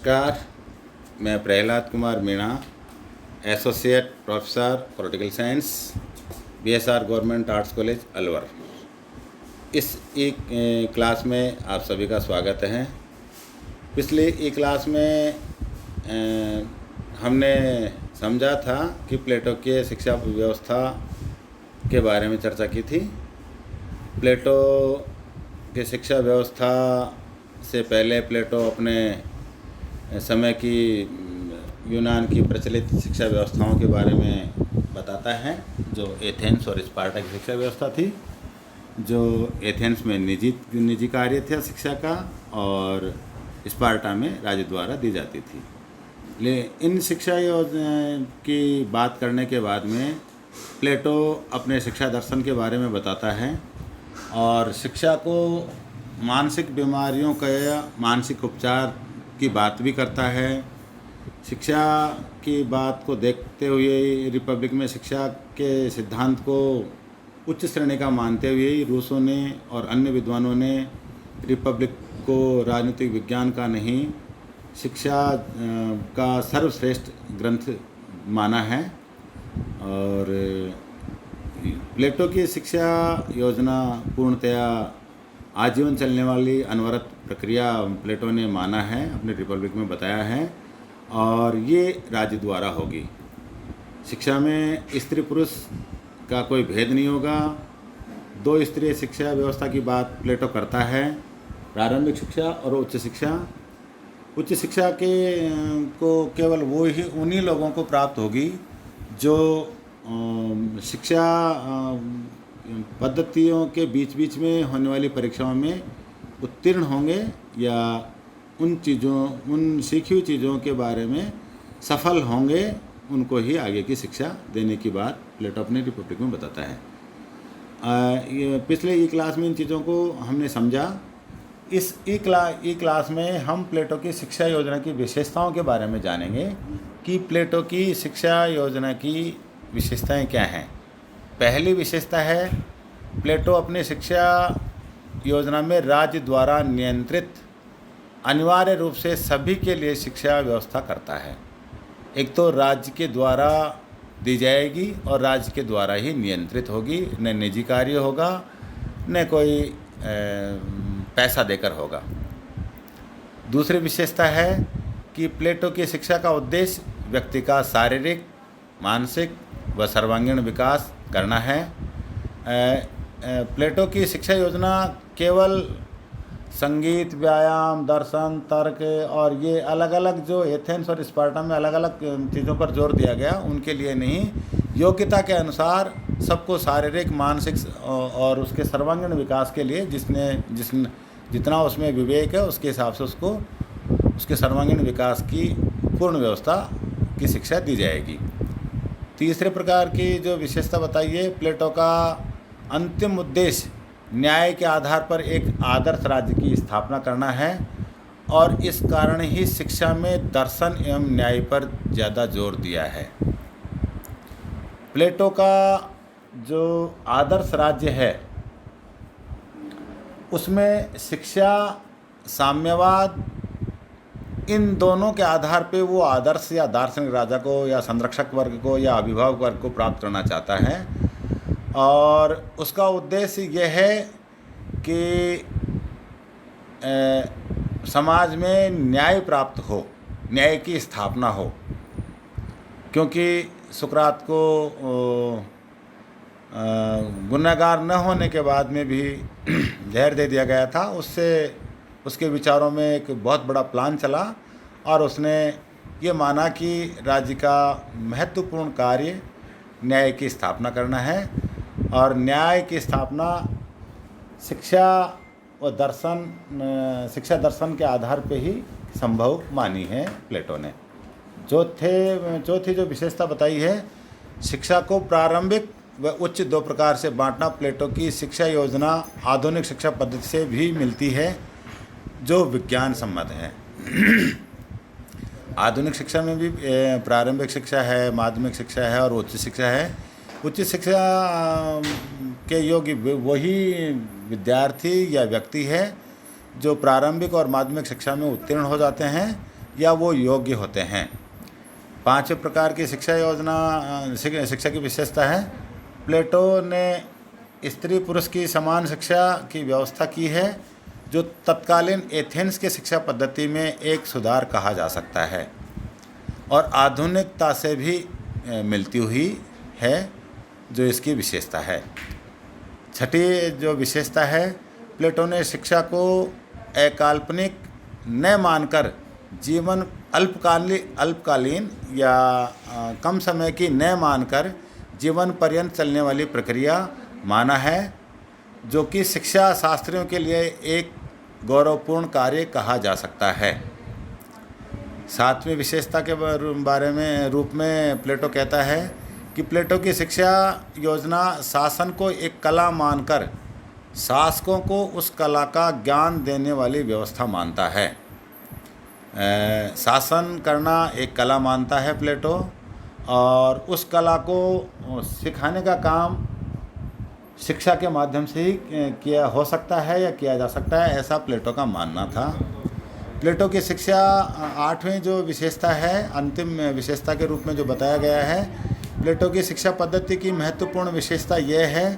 नमस्कार। मैं Prahlad Kumar Meena, associate professor political science, BSR government arts college Alwar. इस एक क्लास में आप सभी का स्वागत है। पिछले एक क्लास में हमने समझा था कि प्लेटो के शिक्षा व्यवस्था के बारे में चर्चा की थी। प्लेटो के शिक्षा व्यवस्था से पहले प्लेटो अपने समय की यूनान की प्रचलित शिक्षा व्यवस्थाओं के बारे में बताता है, जो एथेंस और स्पार्टा की शिक्षा व्यवस्था थी। जो एथेंस में निजी कार्य था शिक्षा का, और स्पार्टा में राज्य द्वारा दी जाती थी। लेकिन इन शिक्षा की बात करने के बाद में प्लेटो अपने शिक्षा दर्शन के बारे में बताता है, और शिक्षा को मानसिक बीमारियों का मानसिक उपचार की बात भी करता है। शिक्षा की बात को देखते हुए रिपब्लिक में शिक्षा के सिद्धांत को उच्च श्रेणी का मानते हुए रूसों ने और अन्य विद्वानों ने रिपब्लिक को राजनीतिक विज्ञान का नहीं, शिक्षा का सर्वश्रेष्ठ ग्रंथ माना है। और प्लेटो की शिक्षा योजना पूर्णतया आजीवन चलने वाली अनवरत प्रक्रिया प्लेटो ने माना है, अपने रिपब्लिक में बताया है, और ये राज्य द्वारा होगी। शिक्षा में स्त्री पुरुष का कोई भेद नहीं होगा। दो स्तरीय शिक्षा व्यवस्था की बात प्लेटो करता है, प्रारंभिक शिक्षा और उच्च शिक्षा। उच्च शिक्षा को केवल उन्हीं लोगों को प्राप्त होगी जो शिक्षा पद्धतियों के बीच में होने वाली परीक्षाओं में उत्तीर्ण होंगे, या उन सीखी हुई चीज़ों के बारे में सफल होंगे, उनको ही आगे की शिक्षा देने की बात प्लेटो अपने रिपब्लिक में बताता है। पिछले ई क्लास में इन चीज़ों को हमने समझा। इस ई क्लास में हम प्लेटो की शिक्षा योजना की विशेषताओं के बारे में जानेंगे कि प्लेटो की शिक्षा योजना की विशेषताएं क्या हैं। पहली विशेषता है, प्लेटो अपनी शिक्षा योजना में राज्य द्वारा नियंत्रित अनिवार्य रूप से सभी के लिए शिक्षा व्यवस्था करता है। एक तो राज्य के द्वारा दी जाएगी और राज्य के द्वारा ही नियंत्रित होगी, न निजी कार्य होगा, न कोई पैसा देकर होगा। दूसरी विशेषता है कि प्लेटो की शिक्षा का उद्देश्य व्यक्ति का शारीरिक, मानसिक व सर्वांगीण विकास करना है। प्लेटो की शिक्षा योजना केवल संगीत, व्यायाम, दर्शन, तर्क और ये अलग अलग जो एथेंस और स्पार्टा में अलग अलग चीज़ों पर जोर दिया गया, उनके लिए नहीं, योग्यता के अनुसार सबको शारीरिक, मानसिक और उसके सर्वांगीण विकास के लिए जितना उसमें विवेक है उसके हिसाब से उसको उसके सर्वांगीण विकास की पूर्ण व्यवस्था की शिक्षा दी जाएगी। तीसरे प्रकार की जो विशेषता बताई है, प्लेटो का अंतिम उद्देश्य न्याय के आधार पर एक आदर्श राज्य की स्थापना करना है, और इस कारण ही शिक्षा में दर्शन एवं न्याय पर ज़्यादा जोर दिया है। प्लेटो का जो आदर्श राज्य है उसमें शिक्षा, साम्यवाद, इन दोनों के आधार पे वो आदर्श या दार्शनिक राजा को या संरक्षक वर्ग को या अभिभावक वर्ग को प्राप्त करना चाहता है, और उसका उद्देश्य यह है कि समाज में न्याय प्राप्त हो, न्याय की स्थापना हो। क्योंकि सुकरात को गुनहगार न होने के बाद में भी जहर दे दिया गया था, उससे उसके विचारों में एक बहुत बड़ा प्लान चला, और उसने ये माना कि राज्य का महत्वपूर्ण कार्य न्याय की स्थापना करना है, और न्याय की स्थापना शिक्षा दर्शन के आधार पे ही संभव मानी है प्लेटो ने। चौथी जो विशेषता बताई है, शिक्षा को प्रारंभिक व उच्च दो प्रकार से बांटना प्लेटो की शिक्षा योजना आधुनिक शिक्षा पद्धति से भी मिलती है, जो विज्ञान सम्मत है। आधुनिक शिक्षा में भी प्रारंभिक शिक्षा है, माध्यमिक शिक्षा है और उच्च शिक्षा है। उच्च शिक्षा के योग्य वही विद्यार्थी या व्यक्ति है जो प्रारंभिक और माध्यमिक शिक्षा में उत्तीर्ण हो जाते हैं, या वो योग्य होते हैं। पांचवें प्रकार की शिक्षा योजना शिक्षा की विशेषता है, प्लेटो ने स्त्री पुरुष की समान शिक्षा की व्यवस्था की है, जो तत्कालीन एथेंस की शिक्षा पद्धति में एक सुधार कहा जा सकता है और आधुनिकता से भी मिलती हुई है, जो इसकी विशेषता है। छठी जो विशेषता है, प्लेटो ने शिक्षा को अकाल्पनिक न मानकर जीवन अल्पकालीन या कम समय की न मानकर जीवन पर्यंत चलने वाली प्रक्रिया माना है, जो कि शिक्षा शास्त्रियों के लिए एक गौरवपूर्ण कार्य कहा जा सकता है। सातवीं विशेषता के बारे में रूप में प्लेटो कहता है कि प्लेटो की शिक्षा योजना शासन को एक कला मानकर शासकों को उस कला का ज्ञान देने वाली व्यवस्था मानता है। शासन करना एक कला मानता है प्लेटो, और उस कला को सिखाने का काम शिक्षा के माध्यम से ही किया हो सकता है या किया जा सकता है, ऐसा प्लेटो का मानना था। प्लेटो की शिक्षा आठवीं जो विशेषता है, अंतिम विशेषता के रूप में जो बताया गया है, प्लेटो की शिक्षा पद्धति की महत्वपूर्ण विशेषता यह है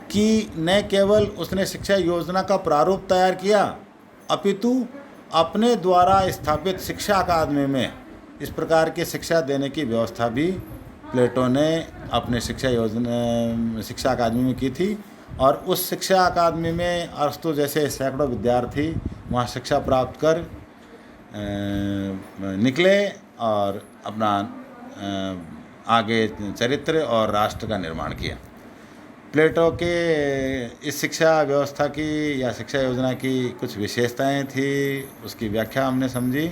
कि न केवल उसने शिक्षा योजना का प्रारूप तैयार किया, अपितु अपने द्वारा स्थापित शिक्षा अकादमी में इस प्रकार की शिक्षा देने की व्यवस्था भी प्लेटो ने अपने शिक्षा अकादमी में की थी। और उस शिक्षा अकादमी में अरस्तु जैसे सैकड़ों विद्यार्थी वहाँ शिक्षा प्राप्त कर निकले और अपना आगे चरित्र और राष्ट्र का निर्माण किया। प्लेटो के इस शिक्षा व्यवस्था की या शिक्षा योजना की कुछ विशेषताएं थी, उसकी व्याख्या हमने समझी,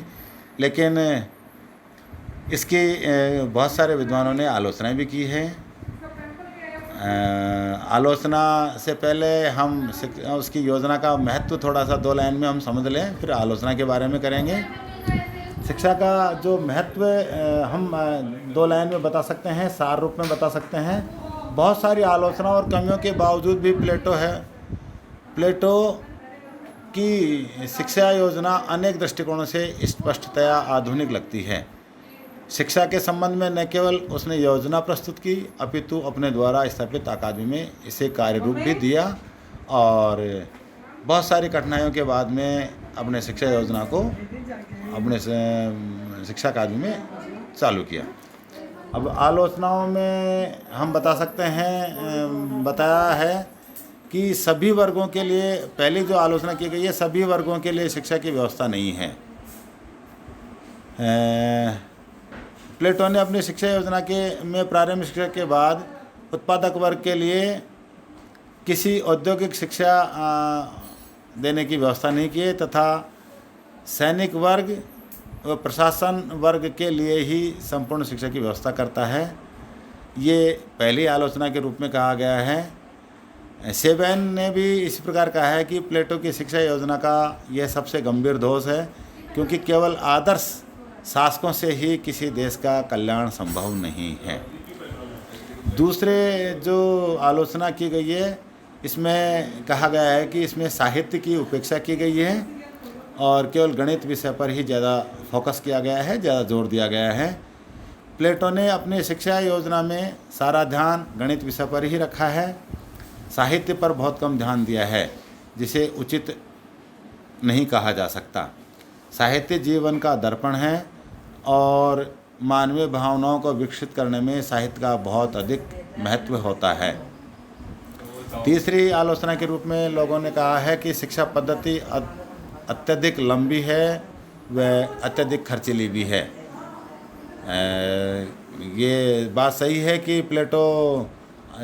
लेकिन इसकी बहुत सारे विद्वानों ने आलोचना भी की है। आलोचना से पहले हम उसकी योजना का महत्व थोड़ा सा 2 लाइन में हम समझ लें, फिर आलोचना के बारे में करेंगे। शिक्षा का जो महत्व हम 2 लाइन में बता सकते हैं, सार रूप में बता सकते हैं। बहुत सारी आलोचना और कमियों के बावजूद भी प्लेटो की शिक्षा योजना अनेक दृष्टिकोणों से स्पष्टतया आधुनिक लगती है। शिक्षा के संबंध में न केवल उसने योजना प्रस्तुत की, अपितु अपने द्वारा स्थापित अकादमी में इसे कार्य रूप भी दिया और बहुत सारी कठिनाइयों के बाद में अपने शिक्षा योजना को अपने शिक्षा अकादमी में चालू किया। अब आलोचनाओं में हम बता सकते हैं, बताया है कि सभी वर्गों के लिए, पहली जो आलोचना की गई है, सभी वर्गों के लिए शिक्षा की व्यवस्था नहीं है। प्लेटो ने अपनी शिक्षा योजना में प्रारंभिक शिक्षा के बाद उत्पादक वर्ग के लिए किसी औद्योगिक शिक्षा देने की व्यवस्था नहीं की तथा सैनिक वर्ग व प्रशासन वर्ग के लिए ही संपूर्ण शिक्षा की व्यवस्था करता है। ये पहली आलोचना के रूप में कहा गया है। सेबेन ने भी इसी प्रकार कहा है कि प्लेटो की शिक्षा योजना का यह सबसे गंभीर दोष है, क्योंकि केवल आदर्श शासकों से ही किसी देश का कल्याण संभव नहीं है। दूसरे जो आलोचना की गई है, इसमें कहा गया है कि इसमें साहित्य की उपेक्षा की गई है और केवल गणित विषय पर ही ज़्यादा फोकस किया गया है, ज़्यादा जोर दिया गया है। प्लेटो ने अपनी शिक्षा योजना में सारा ध्यान गणित विषय पर ही रखा है, साहित्य पर बहुत कम ध्यान दिया है, जिसे उचित नहीं कहा जा सकता। साहित्य जीवन का दर्पण है और मानवीय भावनाओं को विकसित करने में साहित्य का बहुत अधिक महत्व होता है। तीसरी आलोचना के रूप में लोगों ने कहा है कि शिक्षा पद्धति अत्यधिक लंबी है व अत्यधिक खर्चीली भी है। ये बात सही है कि प्लेटो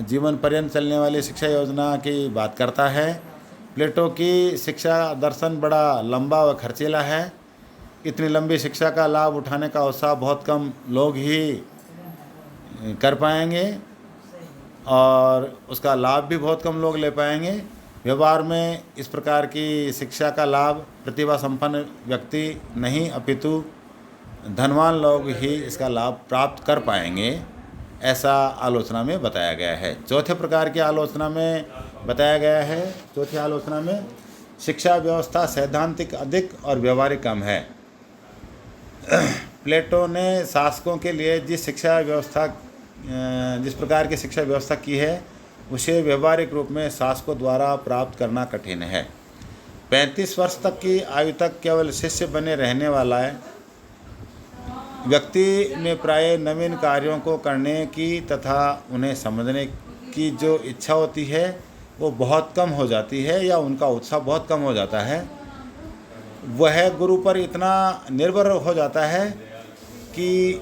जीवन पर्यंत चलने वाली शिक्षा योजना की बात करता है। प्लेटो की शिक्षा दर्शन बड़ा लंबा व खर्चीला है। इतनी लंबी शिक्षा का लाभ उठाने का उत्साह बहुत कम लोग ही कर पाएंगे और उसका लाभ भी बहुत कम लोग ले पाएंगे। व्यवहार में इस प्रकार की शिक्षा का लाभ प्रतिभा संपन्न व्यक्ति नहीं, अपितु धनवान लोग ही इसका लाभ प्राप्त कर पाएंगे, ऐसा आलोचना में बताया गया है। चौथे प्रकार की आलोचना में बताया गया है, चौथी आलोचना में शिक्षा व्यवस्था सैद्धांतिक अधिक और व्यवहारिक कम है। प्लेटो ने शासकों के लिए जिस प्रकार की शिक्षा व्यवस्था की है उसे व्यवहारिक रूप में शासकों द्वारा प्राप्त करना कठिन है। 35 वर्ष तक की आयु तक केवल शिष्य बने रहने वाला व्यक्ति में प्राय नवीन कार्यों को करने की तथा उन्हें समझने की जो इच्छा होती है वो बहुत कम हो जाती है या उनका उत्साह बहुत कम हो जाता है। वह गुरु पर इतना निर्भर हो जाता है कि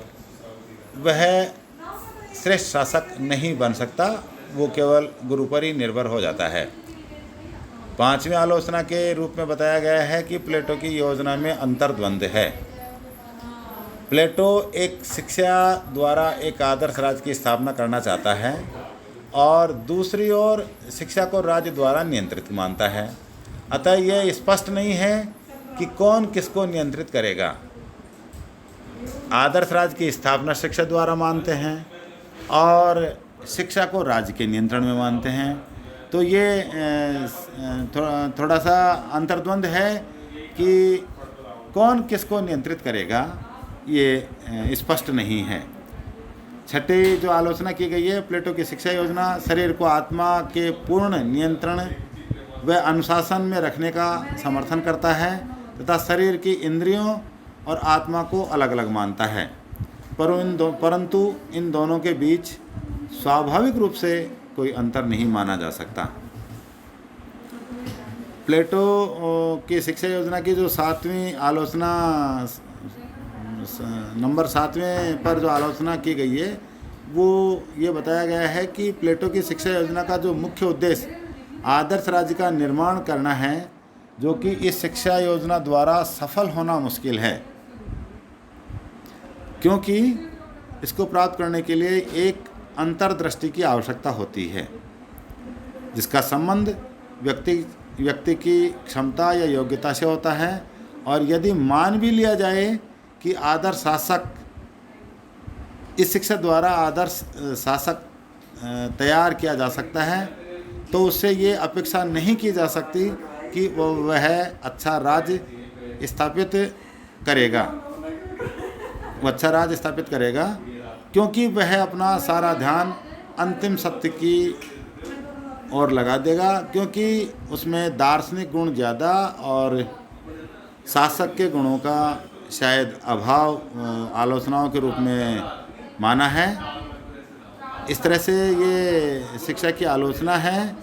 वह श्रेष्ठ शासक नहीं बन सकता, वो केवल गुरु पर ही निर्भर हो जाता है। 5वीं आलोचना के रूप में बताया गया है कि प्लेटो की योजना में अंतर्द्वंद है। प्लेटो एक शिक्षा द्वारा एक आदर्श राज्य की स्थापना करना चाहता है और दूसरी ओर शिक्षा को राज्य द्वारा नियंत्रित मानता है। अतः यह स्पष्ट नहीं है कि कौन किसको नियंत्रित करेगा। आदर्श राज्य की स्थापना शिक्षा द्वारा मानते हैं और शिक्षा को राज्य के नियंत्रण में मानते हैं। तो ये थोड़ा सा अंतर्द्वंद है कि कौन किसको नियंत्रित करेगा, ये स्पष्ट नहीं है। छठी जो आलोचना की गई है, प्लेटो की शिक्षा योजना शरीर को आत्मा के पूर्ण नियंत्रण व अनुशासन में रखने का समर्थन करता है तथा शरीर की इंद्रियों और आत्मा को अलग अलग मानता है, परंतु इन दोनों के बीच स्वाभाविक रूप से कोई अंतर नहीं माना जा सकता। प्लेटो की शिक्षा योजना की जो 7वीं आलोचना नंबर 7वें पर जो आलोचना की गई है वो ये बताया गया है कि प्लेटो की शिक्षा योजना का जो मुख्य उद्देश्य आदर्श राज्य का निर्माण करना है, जो कि इस शिक्षा योजना द्वारा सफल होना मुश्किल है, क्योंकि इसको प्राप्त करने के लिए एक अंतर्दृष्टि की आवश्यकता होती है जिसका संबंध व्यक्ति की क्षमता या योग्यता से होता है। और यदि मान भी लिया जाए कि आदर्श शासक इस शिक्षा द्वारा आदर्श शासक तैयार किया जा सकता है, तो उससे ये अपेक्षा नहीं की जा सकती कि वह अच्छा राज्य स्थापित करेगा, क्योंकि वह अपना सारा ध्यान अंतिम सत्य की ओर लगा देगा, क्योंकि उसमें दार्शनिक गुण ज़्यादा और शासक के गुणों का शायद अभाव आलोचनाओं के रूप में माना है। इस तरह से ये शिक्षा की आलोचना है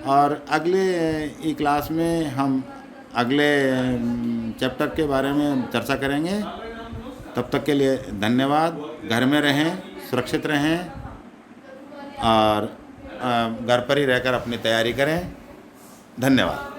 और अगले क्लास में हम अगले चैप्टर के बारे में चर्चा करेंगे। तब तक के लिए धन्यवाद। घर में रहें, सुरक्षित रहें और घर पर ही रहकर अपनी तैयारी करें। धन्यवाद।